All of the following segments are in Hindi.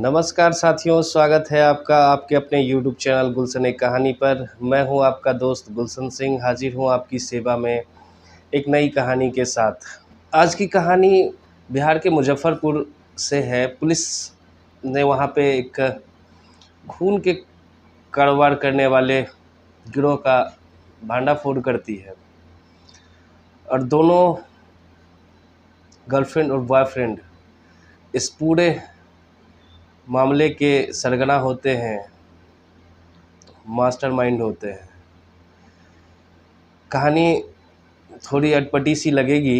नमस्कार साथियों, स्वागत है आपका आपके अपने YouTube चैनल गुलशन एक कहानी पर। मैं हूं आपका दोस्त गुलशन सिंह, हाजिर हूं आपकी सेवा में एक नई कहानी के साथ। आज की कहानी बिहार के मुजफ्फरपुर से है। पुलिस ने वहां पे एक खून के कारोबार करने वाले गिरोह का भांडाफोड़ करती है और दोनों गर्लफ्रेंड और बॉयफ्रेंड इस पूरे मामले के सरगना होते हैं, मास्टरमाइंड होते हैं। कहानी थोड़ी अटपटी सी लगेगी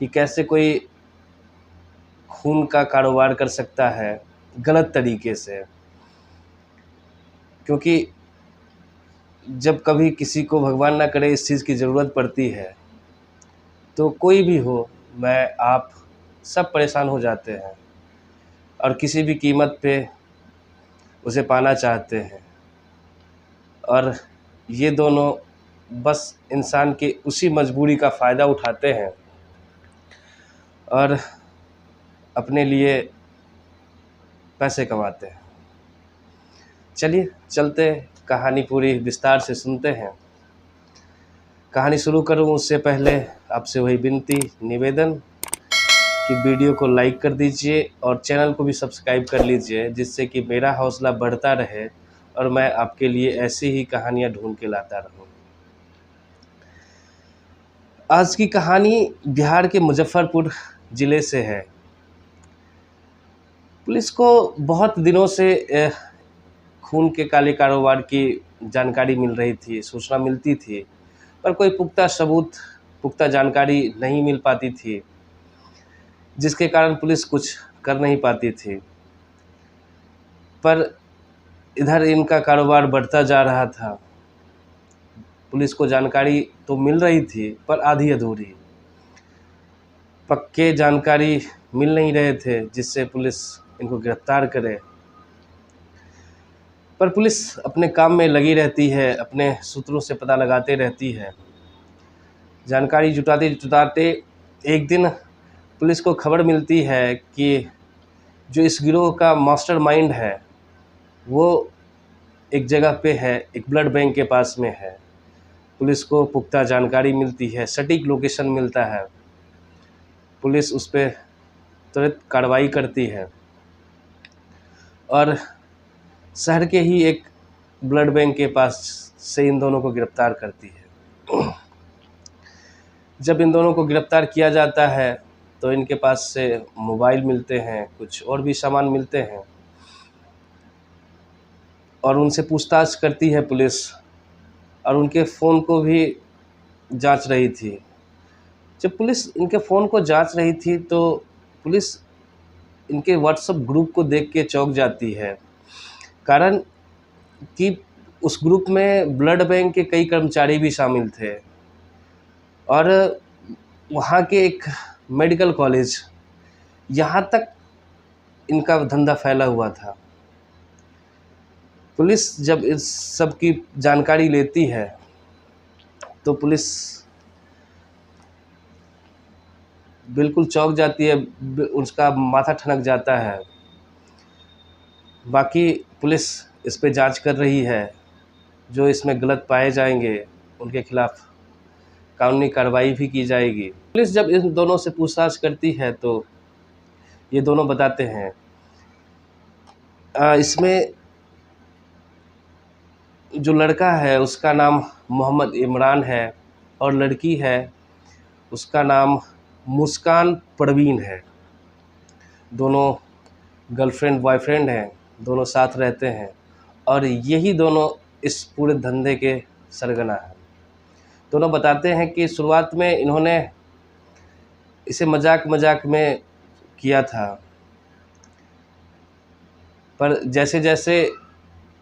कि कैसे कोई खून का कारोबार कर सकता है गलत तरीके से, क्योंकि जब कभी किसी को भगवान ना करे इस चीज़ की ज़रूरत पड़ती है तो कोई भी हो, मैं आप सब परेशान हो जाते हैं और किसी भी कीमत पे उसे पाना चाहते हैं। और ये दोनों बस इंसान के उसी मजबूरी का फ़ायदा उठाते हैं और अपने लिए पैसे कमाते हैं। चलिए चलते, कहानी पूरी विस्तार से सुनते हैं। कहानी शुरू करूं उससे पहले आपसे वही विनती निवेदन कि वीडियो को लाइक कर दीजिए और चैनल को भी सब्सक्राइब कर लीजिए, जिससे कि मेरा हौसला बढ़ता रहे और मैं आपके लिए ऐसी ही कहानियां ढूंढ के लाता रहूं। आज की कहानी बिहार के मुजफ्फरपुर ज़िले से है। पुलिस को बहुत दिनों से खून के काले कारोबार की जानकारी मिल रही थी, सूचना मिलती थी, पर कोई पुख्ता सबूत, पुख्ता जानकारी नहीं मिल पाती थी, जिसके कारण पुलिस कुछ कर नहीं पाती थी। पर इधर इनका कारोबार बढ़ता जा रहा था। पुलिस को जानकारी तो मिल रही थी पर आधी अधूरी, पक्के जानकारी मिल नहीं रहे थे जिससे पुलिस इनको गिरफ्तार करे। पर पुलिस अपने काम में लगी रहती है, अपने सूत्रों से पता लगाते रहती है। जानकारी जुटाते जुटाते एक दिन पुलिस को खबर मिलती है कि जो इस गिरोह का मास्टरमाइंड है वो एक जगह पे है, एक ब्लड बैंक के पास में है। पुलिस को पुख्ता जानकारी मिलती है, सटीक लोकेशन मिलता है। पुलिस उस पर तुरंत कार्रवाई करती है और शहर के ही एक ब्लड बैंक के पास से इन दोनों को गिरफ्तार करती है। जब इन दोनों को गिरफ्तार किया जाता है तो इनके पास से मोबाइल मिलते हैं, कुछ और भी सामान मिलते हैं और उनसे पूछताछ करती है पुलिस और उनके फ़ोन को भी जांच रही थी। जब पुलिस इनके फ़ोन को जांच रही थी तो पुलिस इनके व्हाट्सएप ग्रुप को देख के चौंक जाती है, कारण कि उस ग्रुप में ब्लड बैंक के कई कर्मचारी भी शामिल थे और वहाँ के एक मेडिकल कॉलेज, यहाँ तक इनका धंधा फैला हुआ था। पुलिस जब इस सब की जानकारी लेती है तो पुलिस बिल्कुल चौंक जाती है, उसका माथा ठनक जाता है। बाकी पुलिस इस पे जांच कर रही है, जो इसमें गलत पाए जाएंगे उनके खिलाफ कानूनी कार्रवाई भी की जाएगी। पुलिस जब इन दोनों से पूछताछ करती है तो ये दोनों बताते हैं। इसमें जो लड़का है उसका नाम मोहम्मद इमरान है और लड़की है उसका नाम मुस्कान परवीन है। दोनों गर्लफ्रेंड बॉयफ्रेंड हैं, दोनों साथ रहते हैं और यही दोनों इस पूरे धंधे के सरगना हैं। दोनों बताते हैं कि शुरुआत में इन्होंने इसे मजाक मजाक में किया था, पर जैसे जैसे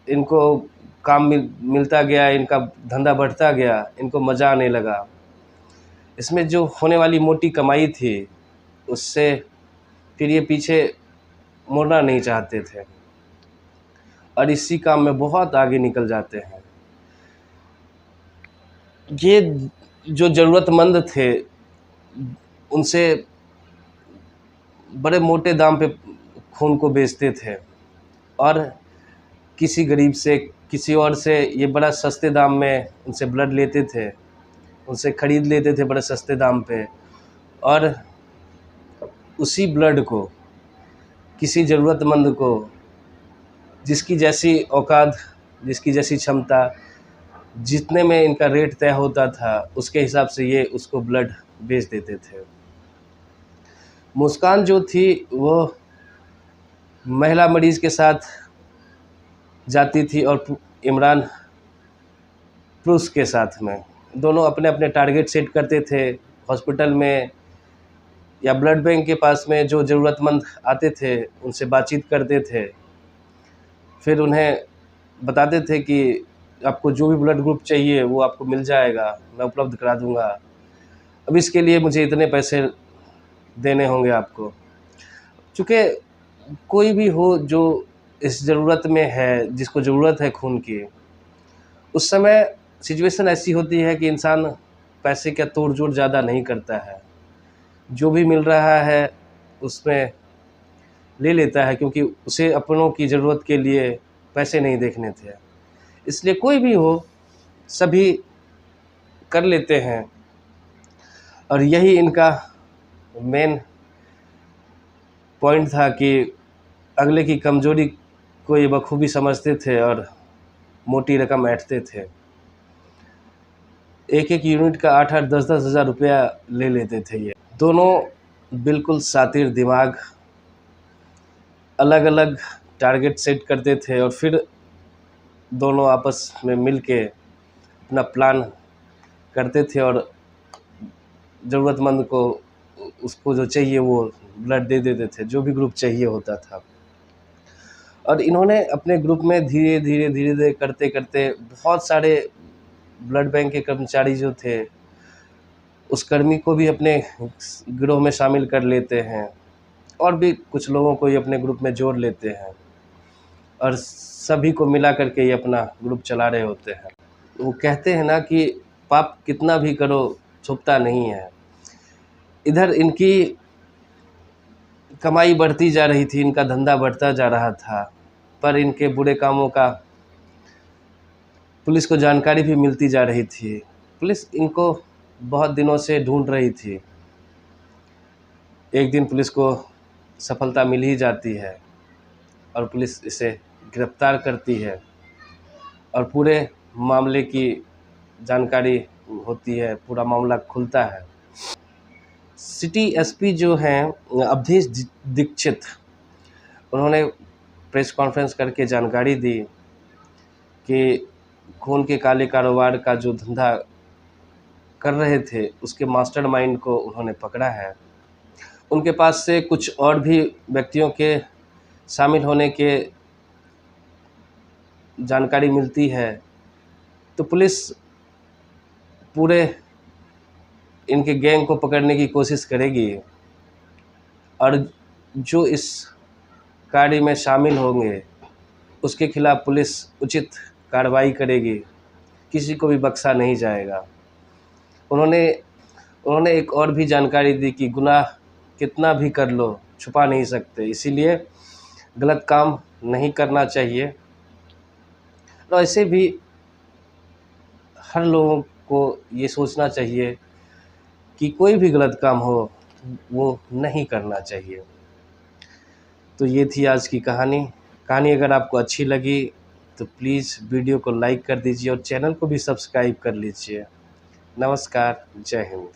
इनको काम मिलता गया, इनका धंधा बढ़ता गया, इनको मज़ा आने लगा। इसमें जो होने वाली मोटी कमाई थी उससे फिर ये पीछे मुड़ना नहीं चाहते थे और इसी काम में बहुत आगे निकल जाते हैं। ये जो ज़रूरतमंद थे उनसे बड़े मोटे दाम पे खून को बेचते थे और किसी गरीब से, किसी और से ये बड़ा सस्ते दाम में उनसे ब्लड लेते थे, उनसे ख़रीद लेते थे बड़े सस्ते दाम पे, और उसी ब्लड को किसी ज़रूरतमंद को, जिसकी जैसी औकात, जिसकी जैसी क्षमता, जितने में इनका रेट तय होता था उसके हिसाब से ये उसको ब्लड बेच देते थे। मुस्कान जो थी वो महिला मरीज़ के साथ जाती थी और इमरान पुरुष के साथ में। दोनों अपने अपने टारगेट सेट करते थे। हॉस्पिटल में या ब्लड बैंक के पास में जो ज़रूरतमंद आते थे उनसे बातचीत करते थे, फिर उन्हें बताते थे कि आपको जो भी ब्लड ग्रुप चाहिए वो आपको मिल जाएगा, मैं उपलब्ध करा दूंगा, अब इसके लिए मुझे इतने पैसे देने होंगे आपको। चूँकि कोई भी हो जो इस ज़रूरत में है, जिसको ज़रूरत है खून की, उस समय सिचुएशन ऐसी होती है कि इंसान पैसे का तोड़ जोड़ ज़्यादा नहीं करता है, जो भी मिल रहा है उसमें ले लेता है, क्योंकि उसे अपनों की ज़रूरत के लिए पैसे नहीं देखने थे। इसलिए कोई भी हो, सभी कर लेते हैं, और यही इनका मेन पॉइंट था कि अगले की कमज़ोरी को ये बखूबी समझते थे और मोटी रकम ऐंठते थे। एक एक यूनिट का 8-8, 10-10 हज़ार रुपया ले लेते थे ये। दोनों बिल्कुल शातिर दिमाग, अलग अलग टारगेट सेट करते थे और फिर दोनों आपस में मिल के अपना प्लान करते थे और ज़रूरतमंद को उसको जो चाहिए वो ब्लड दे देते थे, जो भी ग्रुप चाहिए होता था। और इन्होंने अपने ग्रुप में धीरे धीरे करते करते बहुत सारे ब्लड बैंक के कर्मचारी जो थे, उस कर्मी को भी अपने गिरोह में शामिल कर लेते हैं, और भी कुछ लोगों को ये अपने ग्रुप में जोड़ लेते हैं, और सभी को मिला करके ये अपना ग्रुप चला रहे होते हैं। वो कहते हैं ना कि पाप कितना भी करो छुपता नहीं है। इधर इनकी कमाई बढ़ती जा रही थी, इनका धंधा बढ़ता जा रहा था, पर इनके बुरे कामों का पुलिस को जानकारी भी मिलती जा रही थी। पुलिस इनको बहुत दिनों से ढूंढ रही थी। एक दिन पुलिस को सफलता मिल ही जाती है और पुलिस इसे गिरफ्तार करती है और पूरे मामले की जानकारी होती है, पूरा मामला खुलता है। सिटी एसपी जो हैं अवधेश दीक्षित, उन्होंने प्रेस कॉन्फ्रेंस करके जानकारी दी कि खून के काले कारोबार का जो धंधा कर रहे थे उसके मास्टरमाइंड को उन्होंने पकड़ा है। उनके पास से कुछ और भी व्यक्तियों के शामिल होने के जानकारी मिलती है, तो पुलिस पूरे इनके गैंग को पकड़ने की कोशिश करेगी और जो इस कार्य में शामिल होंगे उसके खिलाफ पुलिस उचित कार्रवाई करेगी, किसी को भी बख्शा नहीं जाएगा। उन्होंने एक और भी जानकारी दी कि गुनाह कितना भी कर लो छुपा नहीं सकते, इसीलिए गलत काम नहीं करना चाहिए। और ऐसे भी हर लोगों को ये सोचना चाहिए कि कोई भी गलत काम हो वो नहीं करना चाहिए। तो ये थी आज की कहानी अगर आपको अच्छी लगी तो प्लीज़ वीडियो को लाइक कर दीजिए और चैनल को भी सब्सक्राइब कर लीजिए। नमस्कार, जय हिंद।